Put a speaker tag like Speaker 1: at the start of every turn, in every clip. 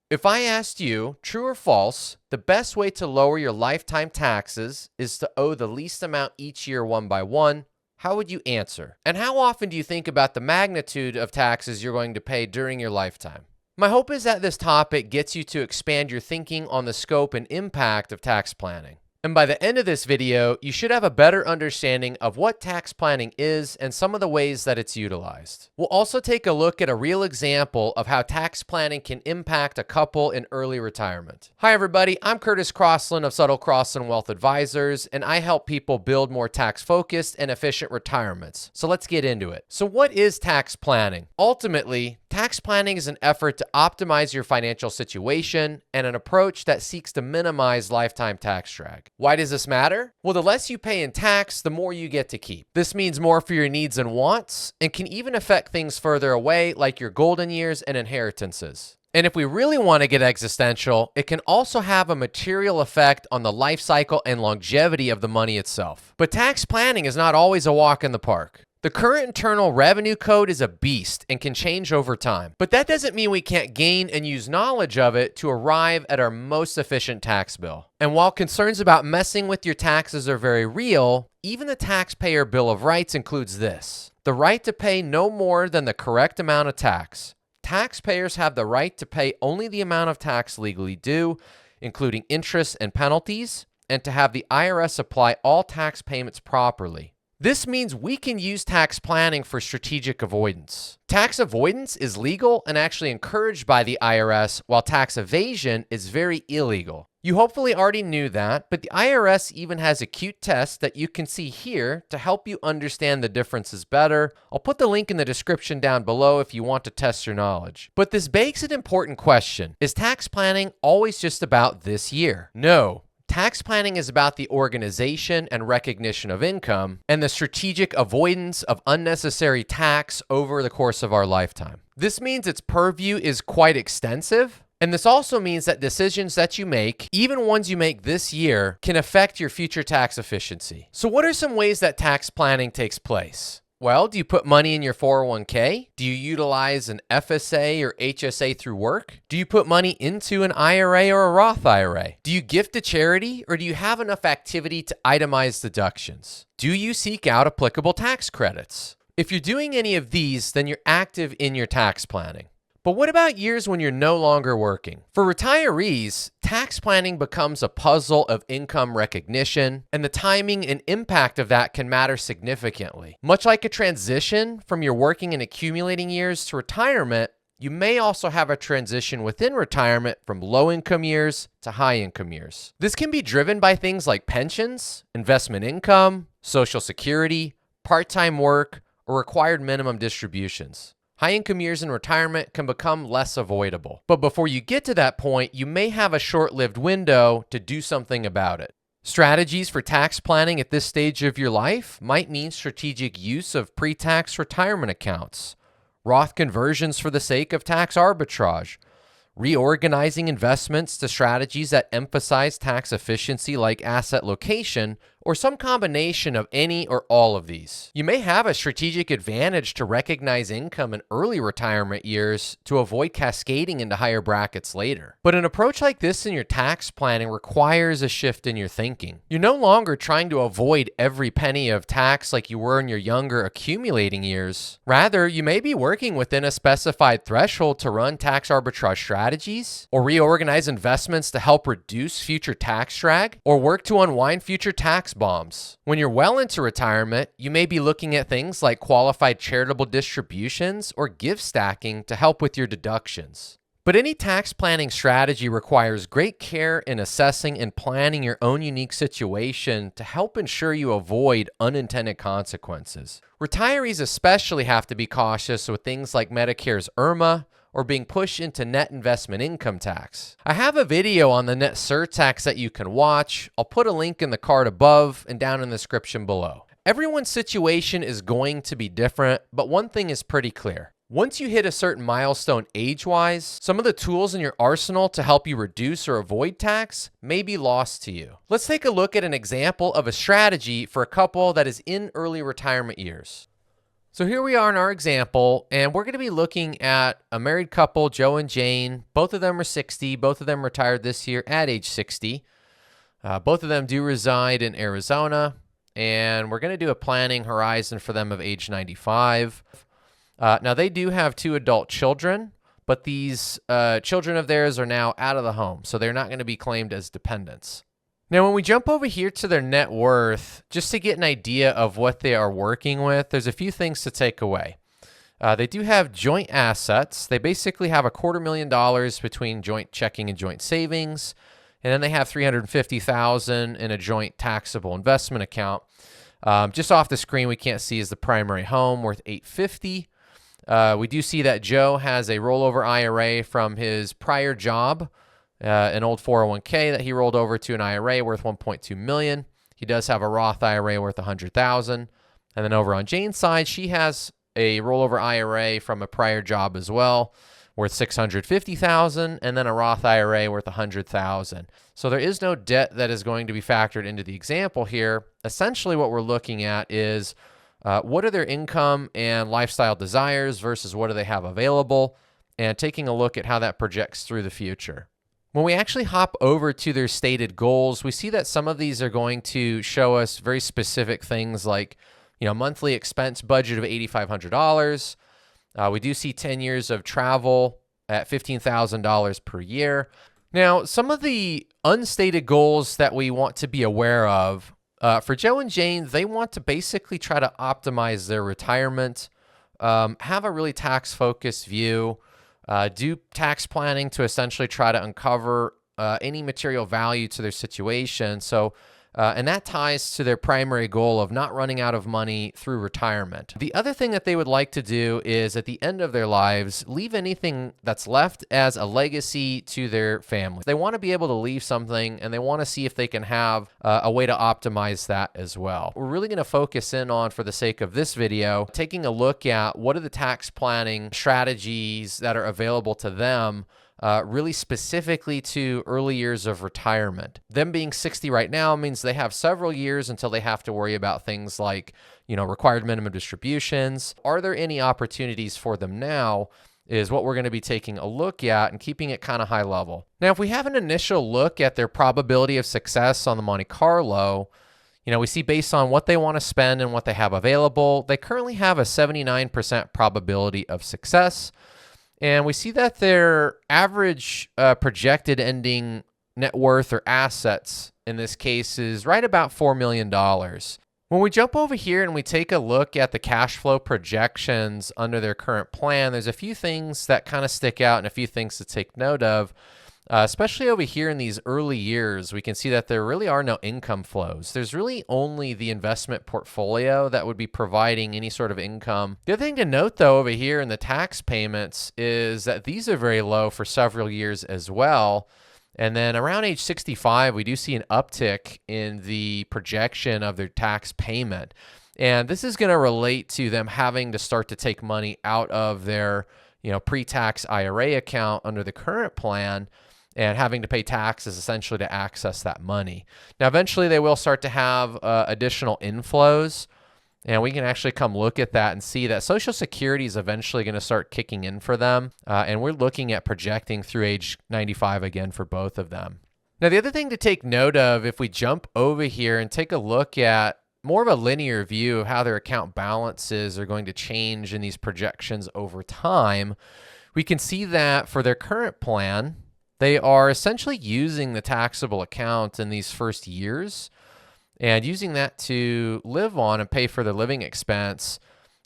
Speaker 1: If I asked you, true or false, the best way to lower your lifetime taxes is to owe the least amount each year one by one, how would you answer? And how often do you think about the magnitude of taxes you're going to pay during your lifetime? My hope is that this topic gets you to expand your thinking on the scope and impact of tax planning. And by the end of this video, you should have a better understanding of what tax planning is and some of the ways that it's utilized. We'll also take a look at a real example of how tax planning can impact a couple in early retirement. Hi everybody, I'm Curtis Crossland of Subtle Crossland Wealth Advisors, and I help people build more tax-focused and efficient retirements. So let's get into it. So what is tax planning? Ultimately, tax planning is an effort to optimize your financial situation and an approach that seeks to minimize lifetime tax drag. Why does this matter? Well, the less you pay in tax, the more you get to keep. This means more for your needs and wants, and can even affect things further away like your golden years and inheritances. And if we really want to get existential, it can also have a material effect on the life cycle and longevity of the money itself. But tax planning is not always a walk in the park. The current Internal Revenue Code is a beast and can change over time. But that doesn't mean we can't gain and use knowledge of it to arrive at our most efficient tax bill. And while concerns about messing with your taxes are very real, even the Taxpayer Bill of Rights includes this: the right to pay no more than the correct amount of tax. Taxpayers have the right to pay only the amount of tax legally due, including interest and penalties, and to have the IRS apply all tax payments properly. This means we can use tax planning for strategic avoidance. Tax avoidance is legal and actually encouraged by the IRS, while tax evasion is very illegal. You hopefully already knew that, but the IRS even has a cute test that you can see here to help you understand the differences better. I'll put the link in the description down below if you want to test your knowledge. But this begs an important question. Is tax planning always just about this year? No. Tax planning is about the organization and recognition of income and the strategic avoidance of unnecessary tax over the course of our lifetime. This means its purview is quite extensive, and this also means that decisions that you make, even ones you make this year, can affect your future tax efficiency. So what are some ways that tax planning takes place? Well, do you put money in your 401k? Do you utilize an FSA or HSA through work? Do you put money into an IRA or a Roth IRA? Do you gift to charity, or do you have enough activity to itemize deductions? Do you seek out applicable tax credits? If you're doing any of these, then you're active in your tax planning. But what about years when you're no longer working? For retirees, tax planning becomes a puzzle of income recognition, and the timing and impact of that can matter significantly. Much like a transition from your working and accumulating years to retirement, you may also have a transition within retirement from low-income years to high-income years. This can be driven by things like pensions, investment income, Social Security, part-time work, or required minimum distributions. High-income years in retirement can become less avoidable. But before you get to that point, you may have a short-lived window to do something about it. Strategies for tax planning at this stage of your life might mean strategic use of pre-tax retirement accounts, Roth conversions for the sake of tax arbitrage, reorganizing investments to strategies that emphasize tax efficiency like asset location, or some combination of any or all of these. You may have a strategic advantage to recognize income in early retirement years to avoid cascading into higher brackets later. But an approach like this in your tax planning requires a shift in your thinking. You're no longer trying to avoid every penny of tax like you were in your younger accumulating years. Rather, you may be working within a specified threshold to run tax arbitrage strategies, or reorganize investments to help reduce future tax drag, or work to unwind future tax bombs. When you're well into retirement, you may be looking at things like qualified charitable distributions or gift stacking to help with your deductions. But any tax planning strategy requires great care in assessing and planning your own unique situation to help ensure you avoid unintended consequences. Retirees especially have to be cautious with things like Medicare's IRMA, or being pushed into net investment income tax. I have a video on the net surtax that you can watch. I'll put a link in the card above and down in the description below. Everyone's situation is going to be different, but one thing is pretty clear. Once you hit a certain milestone age-wise, some of the tools in your arsenal to help you reduce or avoid tax may be lost to you. Let's take a look at an example of a strategy for a couple that is in early retirement years. So here we are in our example, and we're going to be looking at a married couple, Joe and Jane. Both of them are 60. Both of them retired this year at age 60. Both of them do reside in Arizona, and we're going to do a planning horizon for them of age 95. Now, they do have 2 adult children, but these children of theirs are now out of the home, so they're not going to be claimed as dependents. Now, when we jump over here to their net worth, just to get an idea of what they are working with, there's a few things to take away. They do have joint assets. They basically have $250,000 between joint checking and joint savings, and then they have $350,000 in a joint taxable investment account. Just off the screen, we can't see is the primary home worth $850,000. We do see that Joe has a rollover IRA from his prior job. An old 401k that he rolled over to an IRA worth $1.2 million. He does have a Roth IRA worth $100,000. And then over on Jane's side, she has a rollover IRA from a prior job as well, worth $650,000, and then a Roth IRA worth $100,000. So there is no debt that is going to be factored into the example here. Essentially, what we're looking at is what are their income and lifestyle desires versus what do they have available, and taking a look at how that projects through the future. When we actually hop over to their stated goals, we see that some of these are going to show us very specific things like, monthly expense budget of $8,500. We do see 10 years of travel at $15,000 per year. Now, some of the unstated goals that we want to be aware of, for Joe and Jane, they want to basically try to optimize their retirement, have a really tax-focused view, do tax planning to essentially try to uncover any material value to their situation. And that ties to their primary goal of not running out of money through retirement. The other thing that they would like to do is at the end of their lives, leave anything that's left as a legacy to their family. They want to be able to leave something, and they want to see if they can have a way to optimize that as well. We're really going to focus in on, for the sake of this video, taking a look at what are the tax planning strategies that are available to them, really specifically to early years of retirement. Them being 60 right now means they have several years until they have to worry about things like, required minimum distributions. Are there any opportunities for them now is what we're going to be taking a look at and keeping it kind of high level. Now, if we have an initial look at their probability of success on the Monte Carlo, we see based on what they want to spend and what they have available, they currently have a 79% probability of success. And we see that their average projected ending net worth or assets in this case is right about $4 million. When we jump over here and we take a look at the cash flow projections under their current plan, there's a few things that kind of stick out and a few things to take note of. Especially over here in these early years, we can see that there really are no income flows. There's really only the investment portfolio that would be providing any sort of income. The other thing to note, though, over here in the tax payments is that these are very low for several years as well. And then around age 65, we do see an uptick in the projection of their tax payment. And this is going to relate to them having to start to take money out of their pre-tax IRA account under the current plan, and having to pay taxes essentially to access that money. Now, eventually they will start to have additional inflows, and we can actually come look at that and see that Social Security is eventually going to start kicking in for them, and we're looking at projecting through age 95 again for both of them. Now, the other thing to take note of, if we jump over here and take a look at more of a linear view of how their account balances are going to change in these projections over time, we can see that for their current plan, they are essentially using the taxable account in these first years and using that to live on and pay for their living expense,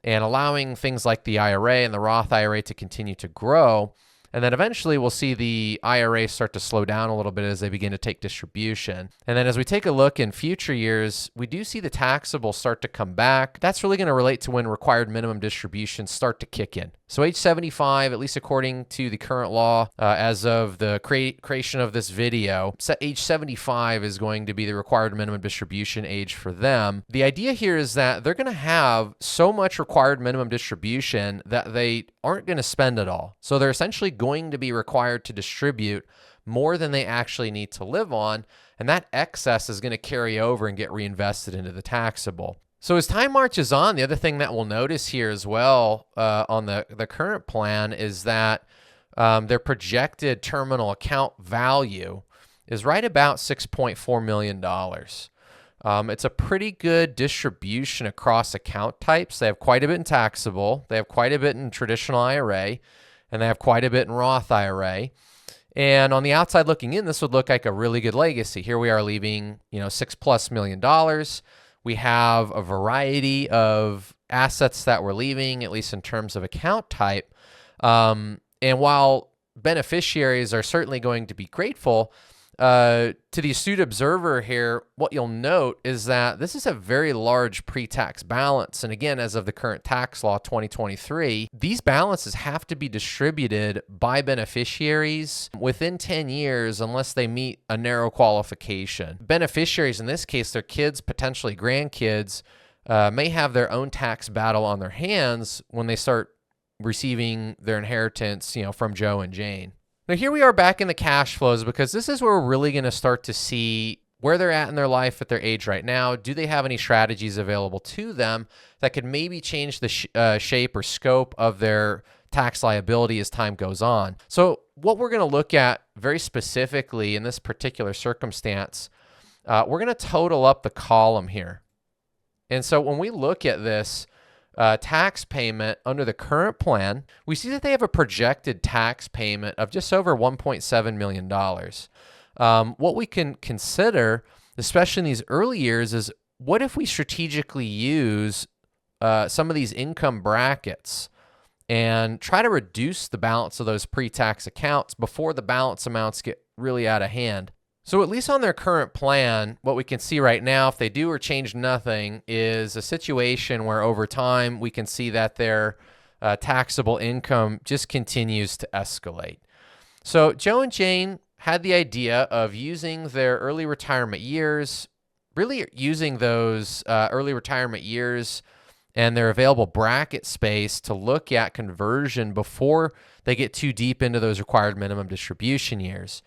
Speaker 1: and allowing things like the IRA and the Roth IRA to continue to grow. And then eventually we'll see the IRA start to slow down a little bit as they begin to take distribution. And then as we take a look in future years, we do see the taxable start to come back. That's really going to relate to when required minimum distributions start to kick in. So age 75, at least according to the current law, as of the creation of this video, age 75 is going to be the required minimum distribution age for them. The idea here is that they're going to have so much required minimum distribution that they aren't going to spend it all. So they're essentially going to be required to distribute more than they actually need to live on, and that excess is going to carry over and get reinvested into the taxable. So as time marches on, the other thing that we'll notice here as well on the current plan is that their projected terminal account value is right about $6.4 million. It's a pretty good distribution across account types. They have quite a bit in taxable, they have quite a bit in traditional IRA, and they have quite a bit in Roth IRA. And on the outside looking in, this would look like a really good legacy. Here we are leaving, $6+ million. We have a variety of assets that we're leaving, at least in terms of account type. And while beneficiaries are certainly going to be grateful, to the astute observer here, what you'll note is that this is a very large pre-tax balance. And again, as of the current tax law 2023, these balances have to be distributed by beneficiaries within 10 years unless they meet a narrow qualification. Beneficiaries, in this case, their kids, potentially grandkids, may have their own tax battle on their hands when they start receiving their inheritance, from Joe and Jane. Now, here we are back in the cash flows, because this is where we're really going to start to see where they're at in their life at their age right now. Do they have any strategies available to them that could maybe change the shape or scope of their tax liability as time goes on? So what we're going to look at very specifically in this particular circumstance, we're going to total up the column here. And so when we look at this, tax payment under the current plan, we see that they have a projected tax payment of just over $1.7 million. What we can consider, especially in these early years, is what if we strategically use some of these income brackets and try to reduce the balance of those pre-tax accounts before the balance amounts get really out of hand. So at least on their current plan, what we can see right now, if they do or change nothing, is a situation where over time we can see that their taxable income just continues to escalate. So Joe and Jane had the idea of using their early retirement years, really using those early retirement years and their available bracket space to look at conversion before they get too deep into those required minimum distribution years.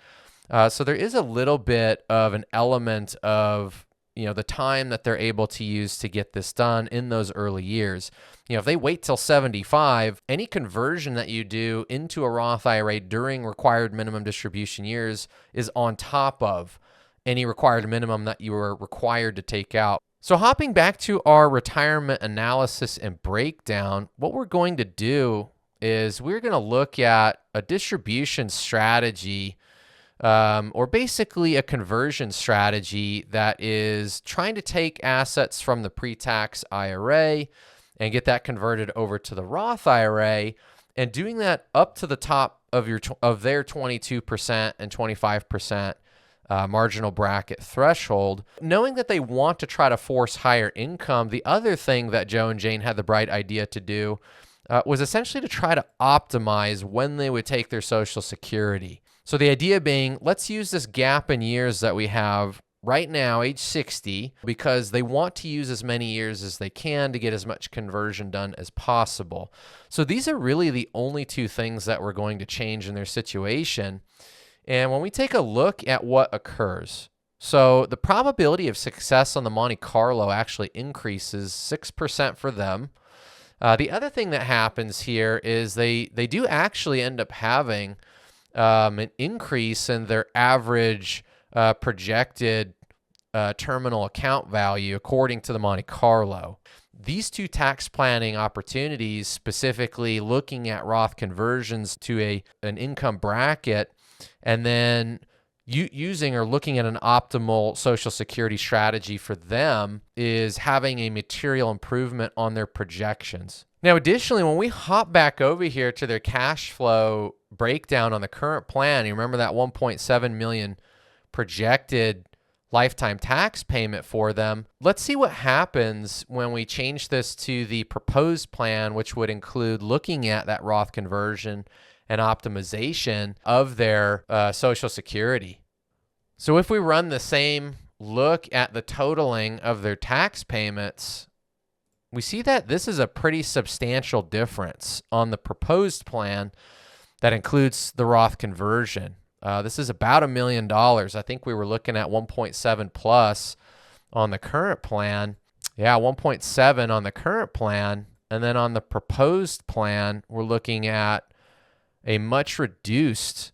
Speaker 1: So there is a little bit of an element of, the time that they're able to use to get this done in those early years. If they wait till 75, any conversion that you do into a Roth IRA during required minimum distribution years is on top of any required minimum that you are required to take out. So hopping back to our retirement analysis and breakdown, what we're going to do is we're going to look at a distribution strategy, or basically a conversion strategy that is trying to take assets from the pre-tax IRA and get that converted over to the Roth IRA, and doing that up to the top of their 22% and 25% marginal bracket threshold. Knowing that they want to try to force higher income, the other thing that Joe and Jane had the bright idea to do was essentially to try to optimize when they would take their Social Security. So the idea being, let's use this gap in years that we have right now, age 60, because they want to use as many years as they can to get as much conversion done as possible. So these are really the only two things that we're going to change in their situation. And when we take a look at what occurs, so the probability of success on the Monte Carlo actually increases 6% for them. The other thing that happens here is they do actually end up having an increase in their average projected terminal account value according to the Monte Carlo. These two tax planning opportunities, specifically looking at Roth conversions to an income bracket, and then using or looking at an optimal Social Security strategy for them, is having a material improvement on their projections. Now, additionally, when we hop back over here to their cash flow breakdown on the current plan, you remember that $1.7 million projected lifetime tax payment for them. Let's see what happens when we change this to the proposed plan, which would include looking at that Roth conversion and optimization of their Social Security. So if we run the same look at the totaling of their tax payments, we see that this is a pretty substantial difference on the proposed plan that includes the Roth conversion. This is about $1 million. I think we were looking at 1.7 plus on the current plan. Yeah, 1.7 on the current plan. And then on the proposed plan, we're looking at a much reduced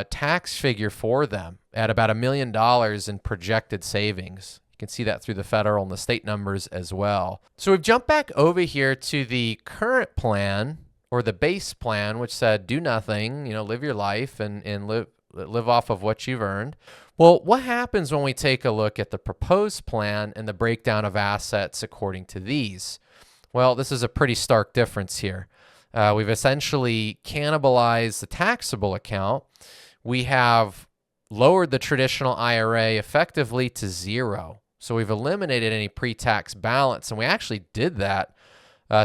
Speaker 1: tax figure for them at about $1 million in projected savings. You can see that through the federal and the state numbers as well. So we've jumped back over here to the current plan, or the base plan, which said do nothing, live your life and live off of what you've earned. Well, what happens when we take a look at the proposed plan and the breakdown of assets according to these? Well, this is a pretty stark difference here. We've essentially cannibalized the taxable account. We have lowered the traditional IRA effectively to zero. So we've eliminated any pre-tax balance, and we actually did that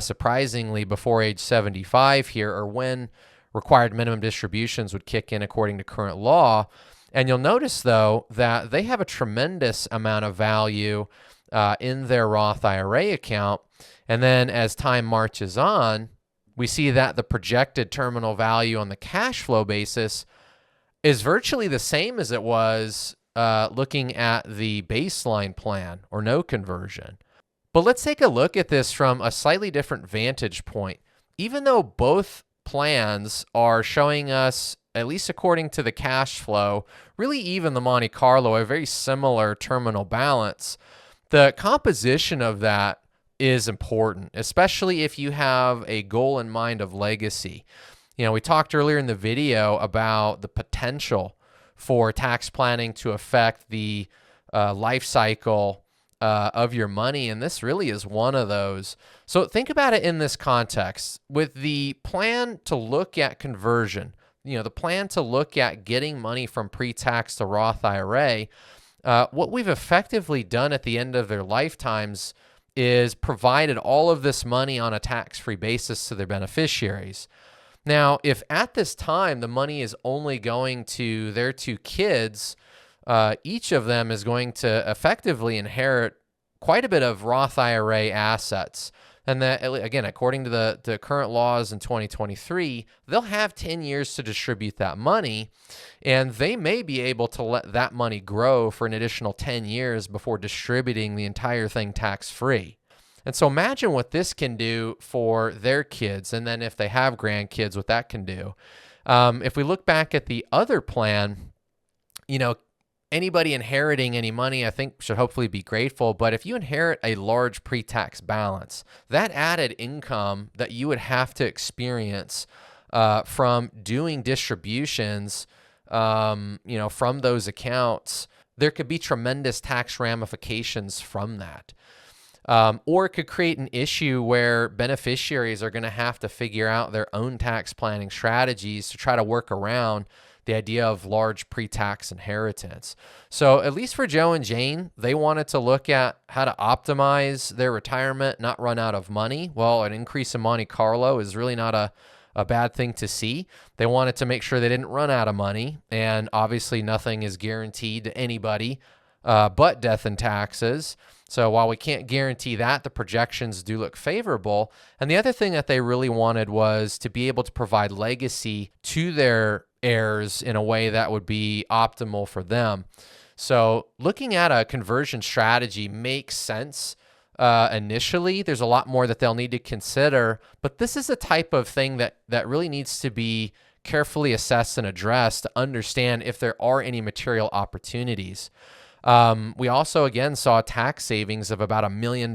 Speaker 1: surprisingly before age 75 here, or when required minimum distributions would kick in according to current law. And you'll notice, though, that they have a tremendous amount of value in their Roth IRA account. And then as time marches on, we see that the projected terminal value on the cash flow basis is virtually the same as it was looking at the baseline plan or no conversion. But let's take a look at this from a slightly different vantage point. Even though both plans are showing us, at least according to the cash flow, really even the Monte Carlo, a very similar terminal balance, the composition of that is important, especially if you have a goal in mind of legacy. We talked earlier in the video about the potential for tax planning to affect the life cycle of your money, and this really is one of those. So think about it in this context. With the plan to look at conversion, the plan to look at getting money from pre-tax to Roth IRA, what we've effectively done at the end of their lifetimes is provided all of this money on a tax-free basis to their beneficiaries. Now, if at this time the money is only going to their two kids, each of them is going to effectively inherit quite a bit of Roth IRA assets. And that, again, according to the current laws in 2023, they'll have 10 years to distribute that money, and they may be able to let that money grow for an additional 10 years before distributing the entire thing tax-free. And so imagine what this can do for their kids, and then if they have grandkids, what that can do. If we look back at the other plan, anybody inheriting any money, I think, should hopefully be grateful. But if you inherit a large pre-tax balance, that added income that you would have to experience from doing distributions, from those accounts, there could be tremendous tax ramifications from that. Or it could create an issue where beneficiaries are going to have to figure out their own tax planning strategies to try to work around the idea of large pre-tax inheritance. So at least for Joe and Jane, they wanted to look at how to optimize their retirement, not run out of money. Well, an increase in Monte Carlo is really not a bad thing to see. They wanted to make sure they didn't run out of money. And obviously nothing is guaranteed to anybody but death and taxes. So while we can't guarantee that, the projections do look favorable. And the other thing that they really wanted was to be able to provide legacy to their heirs in a way that would be optimal for them. So looking at a conversion strategy makes sense initially. There's a lot more that they'll need to consider, but this is a type of thing that really needs to be carefully assessed and addressed to understand if there are any material opportunities. We also, again, saw tax savings of about $1 million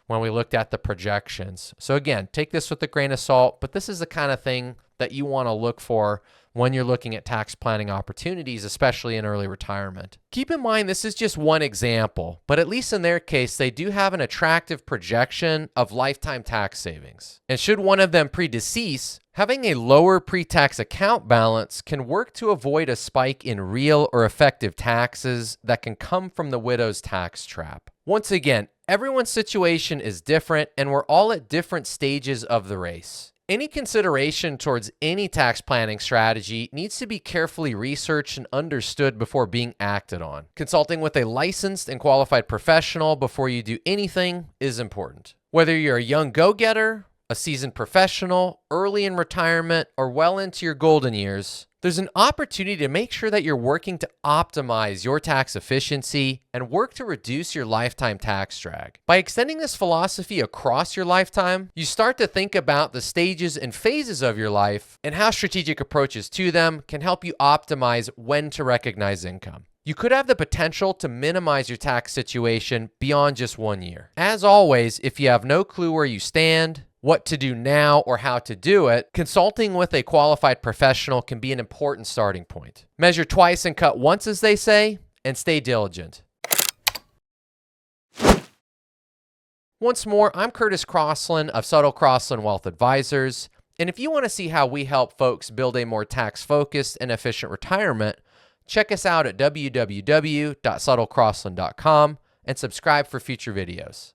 Speaker 1: when we looked at the projections. So again, take this with a grain of salt, but this is the kind of thing that you want to look for when you're looking at tax planning opportunities, especially in early retirement. Keep in mind, this is just one example, but at least in their case, they do have an attractive projection of lifetime tax savings. And should one of them predecease, having a lower pre-tax account balance can work to avoid a spike in real or effective taxes that can come from the widow's tax trap. Once again, everyone's situation is different, and we're all at different stages of the race. Any consideration towards any tax planning strategy needs to be carefully researched and understood before being acted on. Consulting with a licensed and qualified professional before you do anything is important. Whether you're a young go-getter, a seasoned professional, early in retirement, or well into your golden years, There's an opportunity to make sure that you're working to optimize your tax efficiency and work to reduce your lifetime tax drag. By extending this philosophy across your lifetime, you start to think about the stages and phases of your life and how strategic approaches to them can help you optimize when to recognize income. You could have the potential to minimize your tax situation beyond just 1 year. As always, if you have no clue where you stand, what to do now, or how to do it, consulting with a qualified professional can be an important starting point. Measure twice and cut once, as they say, and stay diligent. Once more, I'm Curtis Crossland of Subtle Crossland Wealth Advisors, and if you want to see how we help folks build a more tax-focused and efficient retirement, check us out at www.subtlecrossland.com and subscribe for future videos.